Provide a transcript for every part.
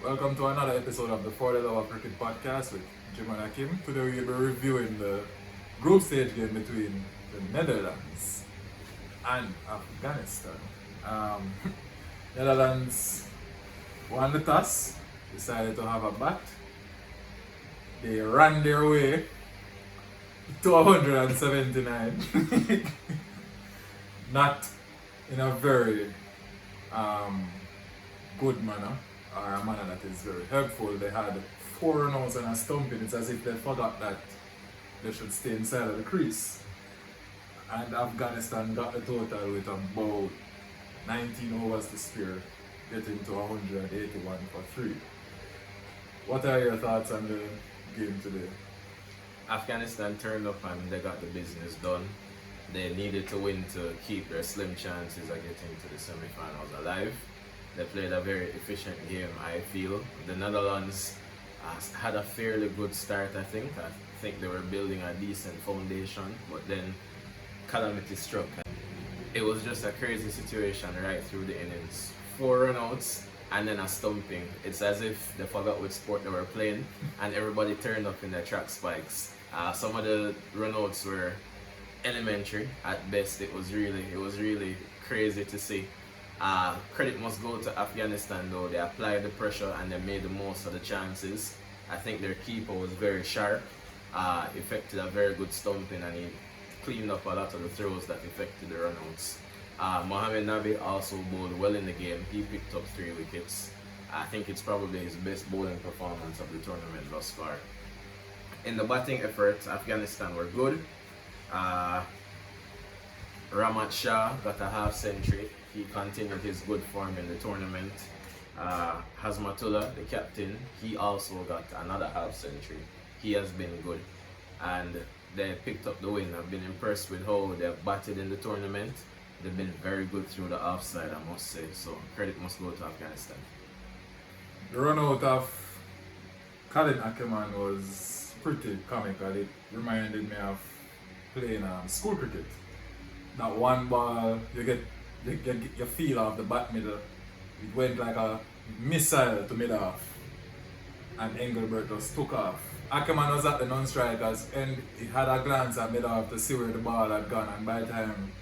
Welcome to another episode of the For the Love of Cricket podcast with Jim and Akim. Today we'll be reviewing the group stage game between the Netherlands and Afghanistan. Netherlands won the toss, decided to have a bat. They ran their way to 179. Not in a very good manner, or a manner that is very helpful. They had 4 run-outs and a stumping. It's as if they forgot that they should stay inside of the crease. And Afghanistan got the total with about 19 overs to spare, getting to 181 for 3. What are your thoughts on the game today? Afghanistan turned up and they got the business done. They needed to win to keep their slim chances of getting to the semi-finals alive. They played a very efficient game, I feel. The Netherlands had a fairly good start, I think. I think they were building a decent foundation, but then calamity struck. It was just a crazy situation right through the innings. 4 run-outs and then a stumping. It's as if they forgot which sport they were playing and everybody turned up in their track spikes. Some of the run-outs were elementary at best. It was really crazy to see. Credit must go to Afghanistan though. They applied the pressure and they made the most of the chances. I think their keeper was very sharp, effected a very good stumping, and he cleaned up a lot of the throws that affected the runouts. Mohamed Nabi also bowled well in the game. He picked up 3 wickets. I think it's probably his best bowling performance of the tournament thus far. In the batting effort, Afghanistan were good. Ramat Shah got a half century. He continued his good form in the tournament. Hazmatullah, the captain, he also got another half century. He has been good. And they picked up the win. I've been impressed with how they've batted in the tournament. They've been very good through the offside, I must say. So credit must go to Afghanistan. The run out of Khalid Ackerman was pretty comical. It reminded me of playing school cricket. That one ball, you get your feel of the bat middle. It went like a missile to mid-off, and Engelbert just took off. Ackerman was at the non-strikers and he had a glance at mid-off to see where the ball had gone, and by the time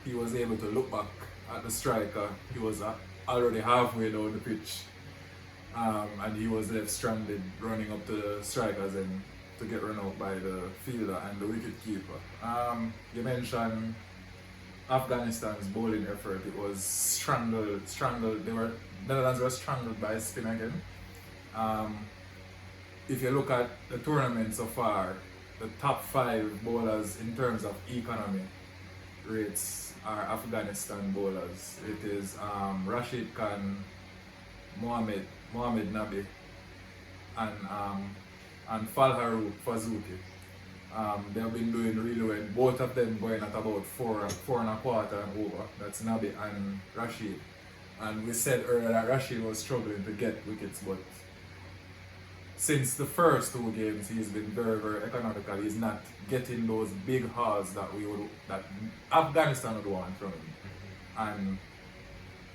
he was able to look back at the striker, he was already halfway down the pitch, and he was left stranded running up to the strikers and to get run out by the fielder and the wicket keeper. You mentioned Afghanistan's bowling effort. It was strangled. Netherlands were strangled by spin again. If you look at the tournament so far, the top 5 bowlers in terms of economy rates are Afghanistan bowlers. It is Rashid Khan, Mohamed Nabi, and Falharu Fazouki. They have been doing really well. Both of them going at about 4.25 and over. That's Nabi and Rashid. And we said earlier that Rashid was struggling to get wickets, but since the first 2 games, he's been very economical. He's not getting those big hauls that Afghanistan would want from him. And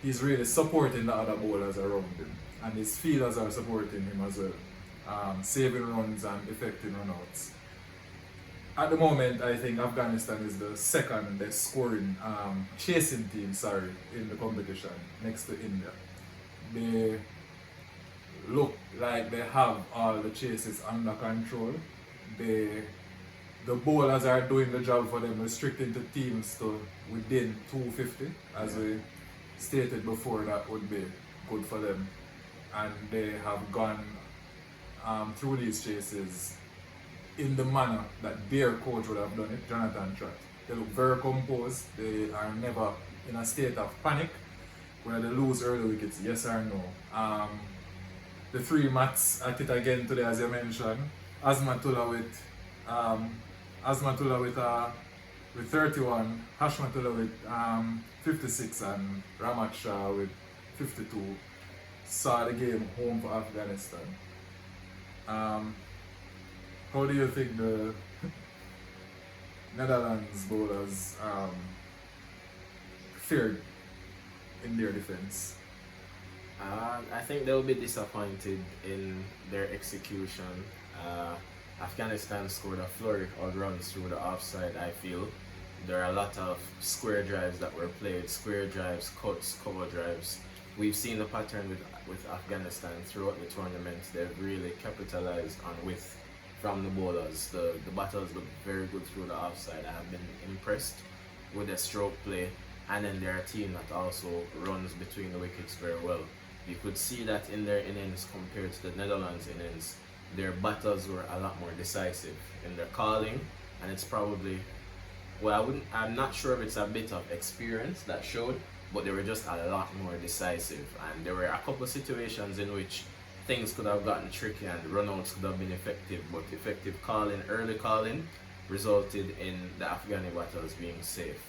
he's really supporting the other bowlers around him. And his fielders are supporting him as well, saving runs and effecting run-outs. At the moment, I think Afghanistan is the second best scoring chasing team in the competition, next to India. They look like they have all the chases under control. The bowlers are doing the job for them, restricting the teams to within 250, as we stated before. That would be good for them, and they have gone through these chases in the manner that their coach would have done it, Jonathan Trott. They look very composed. They are never in a state of panic where they lose early wickets, yes or no. The 3 mats at it again today, as you mentioned. Hazmatullah with 31, Hashmatullah with 56, and Ramat Shah with 52 saw the game home for Afghanistan. How do you think the Netherlands bowlers fared in their defense? I think they'll be disappointed in their execution. Afghanistan scored a flurry of runs through the offside, I feel. There are a lot of square drives that were played, square drives, cuts, cover drives. We've seen the pattern with Afghanistan throughout the tournament. They've really capitalized on width from the bowlers. The batters look very good through the offside. I have been impressed with their stroke play, and then they're a team that also runs between the wickets very well. You could see that in their innings compared to the Netherlands innings. Their batters were a lot more decisive in their calling, and it's probably, well, I'm not sure if it's a bit of experience that showed, but they were just a lot more decisive. And there were a couple of situations in which things could have gotten tricky and runouts could have been effective, but effective calling, early calling, resulted in the Afghani batters being safe.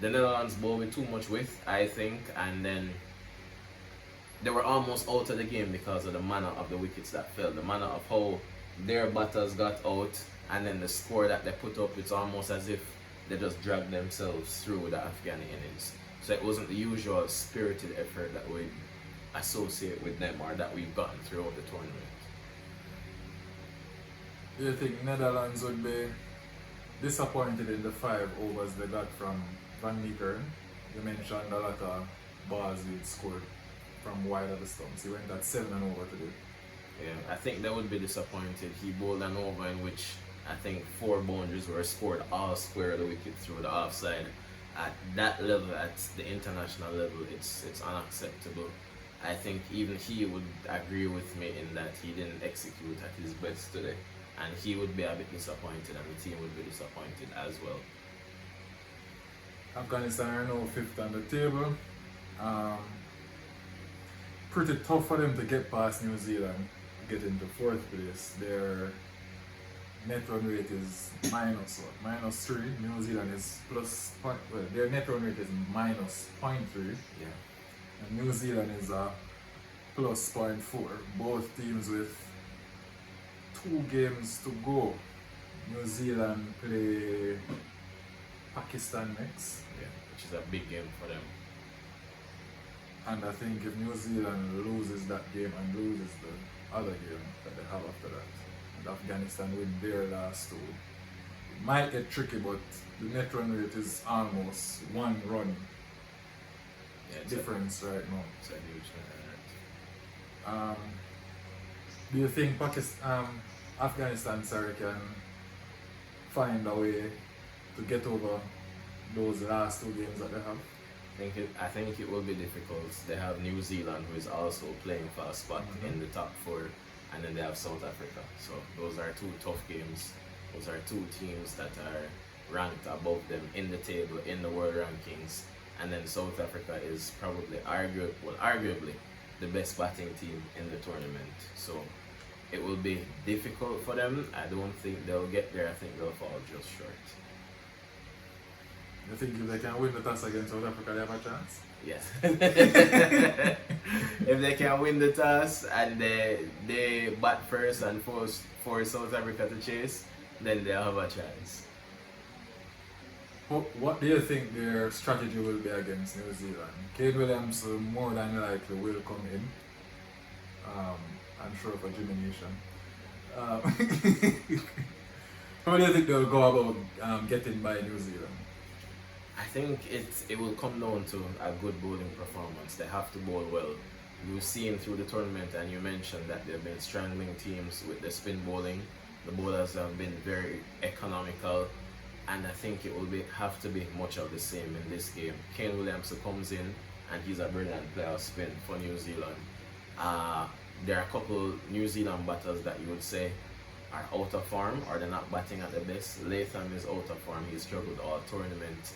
The Netherlands bowled with too much width, I think, and then they were almost out of the game because of the manner of the wickets that fell, the manner of how their batters got out, and then the score that they put up. It's almost as if they just dragged themselves through the Afghani innings. So it wasn't the usual spirited effort that we associate with them or that we've gotten throughout the tournament. Do you think Netherlands would be disappointed in the 5 overs they got from Van Meekeren? You mentioned a lot of balls he'd scored from wide of the stumps. He went at 7 and over today. Yeah, I think they would be disappointed. He bowled an over in which I think 4 boundaries were scored all square of the wicket through the offside. At that level, at the international level, it's unacceptable. I think even he would agree with me in that he didn't execute at his best today, and he would be a bit disappointed, and the team would be disappointed as well. Afghanistan are now 5th on the table. Pretty tough for them to get past New Zealand, get into 4th place. Their net run rate is -3. New Zealand is their net run rate is -0.3. Yeah. And New Zealand is a +0.4. Both teams with 2 games to go. New Zealand play Pakistan next. Yeah, which is a big game for them. And I think if New Zealand loses that game and loses the other game that they have after that, and Afghanistan win their last 2, it might get tricky, but the net run rate is almost 1 run difference right now. It's a huge Do you think Afghanistan can find a way to get over those last 2 games that they have? I think it will be difficult. They have New Zealand, who is also playing for a spot in the top 4, and then they have South Africa. So those are 2 tough games. Those are 2 teams that are ranked above them in the table, in the world rankings. And then South Africa is probably arguably the best batting team in the tournament. So it will be difficult for them. I don't think they'll get there. I think they'll fall just short. You think if they can win the toss against South Africa, they have a chance? Yes. If they can win the toss and they bat first and force South Africa to chase, then they'll have a chance. What do you think their strategy will be against New Zealand? Kane Williams more than likely will come in. I'm sure for Jimination. How do you think they'll go about getting by New Zealand? I think it will come down to a good bowling performance. They have to bowl well. You've seen through the tournament, and you mentioned that they've been strangling teams with the spin bowling. The bowlers have been very economical, and I think it will have to be much of the same in this game. Kane Williams comes in, and he's a brilliant player of spin for New Zealand. There are a couple New Zealand batters that you would say are out of form, or they're not batting at the best. Latham is out of form. He's struggled all tournament.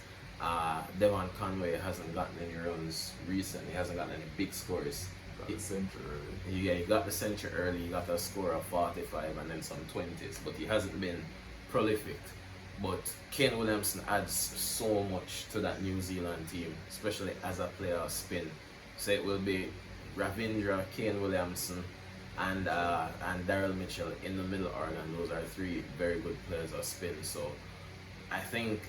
Devon Conway hasn't gotten any runs recently. He hasn't gotten any big scores. Got the century early. Yeah, he got the century early. He got a score of 45 and then some 20s, but he hasn't been prolific. But Kane Williamson adds so much to that New Zealand team, especially as a player of spin. So it will be Ravindra, Kane Williamson, and Daryl Mitchell in the middle order, and those are 3 very good players of spin. So I think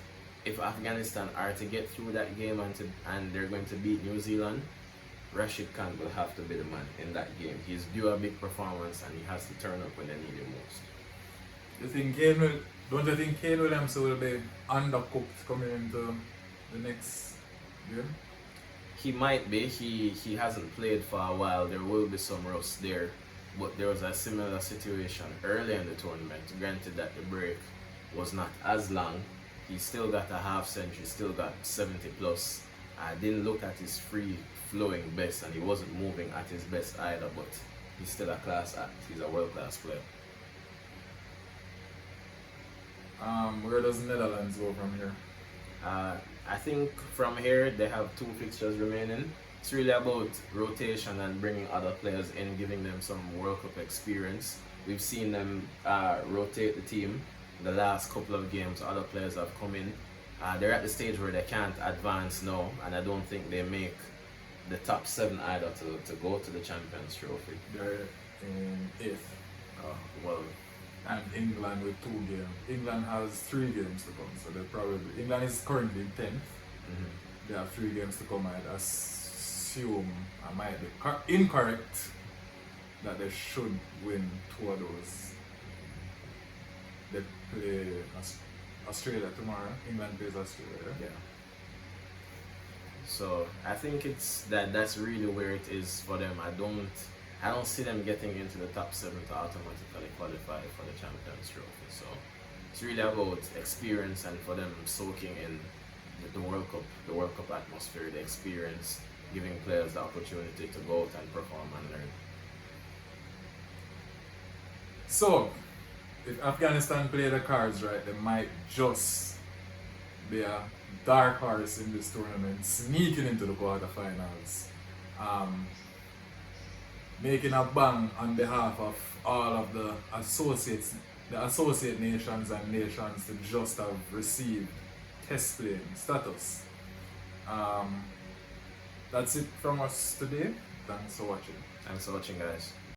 if Afghanistan are to get through that game and they're going to beat New Zealand, Rashid Khan will have to be the man in that game. He's due a big performance and he has to turn up when they need him most. Don't you think Kane Williamson will be undercooked coming into the next game? He might be. He hasn't played for a while. There will be some rust there. But there was a similar situation earlier in the tournament. Granted that the break was not as long. He still got a half century, still got 70 plus. I didn't look at his free flowing best and he wasn't moving at his best either, but he's still a class act. He's a world class player. Where does Netherlands go from here? I think from here they have 2 fixtures remaining. It's really about rotation and bringing other players in, giving them some World Cup experience. We've seen them rotate the team. The last couple of games, other players have come in. They're at the stage where they can't advance now, and I don't think they make the top 7 either to go to the Champions Trophy. They're in 8th. Well, And England with 2 games. England has 3 games to come, so they're probably. England is currently in 10th. They have 3 games to come. I'd assume, I might be incorrect, that they should win 2 of those. They play Australia tomorrow. England plays Australia. yeah. So I think that's really where it is for them. I don't see them getting into the top 7 to automatically qualify for the Champions Trophy. So it's really about experience and for them soaking in the World Cup atmosphere, the experience, giving players the opportunity to go out and perform and learn. So, if Afghanistan play the cards right, they might just be a dark horse in this tournament, sneaking into the quarterfinals. Making a bang on behalf of all of the associate nations and nations to just have received test playing status. That's it from us today. Thanks for watching. Thanks for watching, guys.